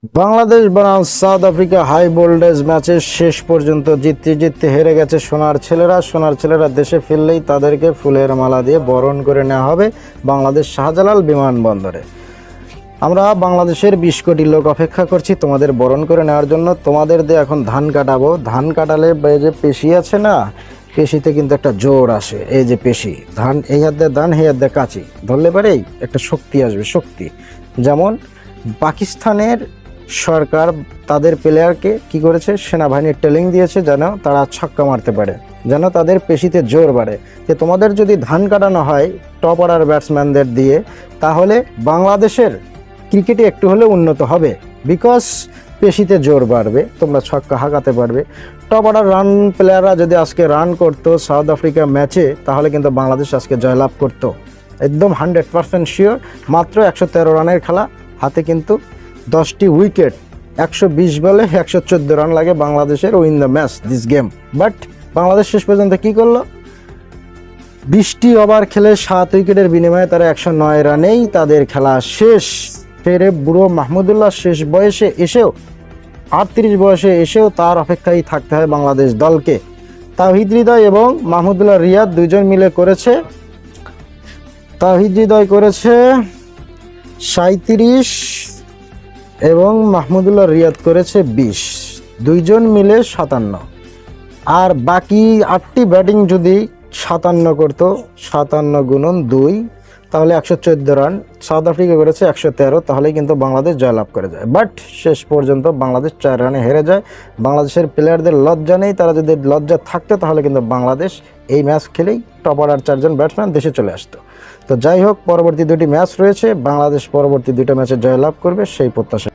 বাংলাদেশ বনাম south Africa high voltage ম্যাচে শেষ পর্যন্ত জিততে জিততে হেরে গেছে সোনার ছেলেরা দেশে ফিরলেই তাদেরকে ফুলের মালা দিয়ে বরণ করে নেওয়া হবে বাংলাদেশ শাহজালাল বিমানবন্দরে। আমরা বাংলাদেশের 20 কোটি লোক অপেক্ষা করছি তোমাদের বরণ করে নেওয়ার জন্য। তোমাদের দিয়ে এখন ধান কাটাবো। ধান কাটালে যে পেশি আছে না, পেশিতে কিন্তু একটা জোর আসে। এই যে পেশি, ধান এই হাত দিয়ে ধান, এই হাত দিয়ে কাঁচি ধরলে পারেই একটা শক্তি আসবে। শক্তি যেমন পাকিস্তানের সরকার তাদের প্লেয়ারকে কি করেছে, সেনাবাহিনীর ট্রেনিং দিয়েছে যেন তারা ছক্কা মারতে পারে, যেন তাদের পেশিতে জোর বাড়ে। যে তোমাদের যদি ধান কাটানো হয় টপ অর্ডার ব্যাটসম্যানদের দিয়ে, তাহলে বাংলাদেশের ক্রিকেটে একটু হলেও উন্নত হবে। বিকজ পেশিতে জোর বাড়বে, তোমরা ছক্কা হাঁকাতে পারবে। টপ অর্ডার রান প্লেয়াররা যদি আজকে রান করতো সাউথ আফ্রিকা ম্যাচে, তাহলে কিন্তু বাংলাদেশ আজকে জয়লাভ করতো একদম 100% শিওর। মাত্র 113 রানের খেলা, হাতে কিন্তু 10টি উইকেট, 120 বলে 114 রান লাগে বাংলাদেশের win the match this game. But Bangladesh শেষ পর্যন্ত কি করলো, 20টি ওভার খেলে 7 উইকেটের বিনিময়ে তারা 109 রানেই তাদের খেলা শেষ। ফেরে বুড়ো মাহমুদুল্লাহ শেষ বয়সে এসেও, 38 বয়সে এসেও তার অপেক্ষায় থাকতে হয় বাংলাদেশ দলকে। তাওহিদ হৃদয় এবং মাহমুদুল্লাহ রিয়াদ দুইজন মিলে করেছে, তাওহিদ হৃদয় করেছে 37 এবং মাহমুদুল্লাহ রিয়াদ করেছে 20, দুইজন মিলে 57। আর বাকি 8টি ব্যাটিং যদি 57 করতো, 57 গুণন 2, তাহলে 114 রান। সাউথ আফ্রিকা করেছে 113, তাহলেই কিন্তু বাংলাদেশ জয়লাভ করে যায়। বাট শেষ পর্যন্ত বাংলাদেশ 4 রানে হেরে যায়। বাংলাদেশের প্লেয়ারদের লজ্জা নেই, তারা যদি লজ্জা থাকতো তাহলে কিন্তু বাংলাদেশ এই ম্যাচ খেলেই টপ অর্ডার 4 জন ব্যাটসম্যান দেশে চলে আসতো। তো যাই হোক, পরবর্তী 2টি ম্যাচ রয়েছে, বাংলাদেশ পরবর্তী 2টা ম্যাচে জয়লাভ করবে সেই প্রত্যাশা।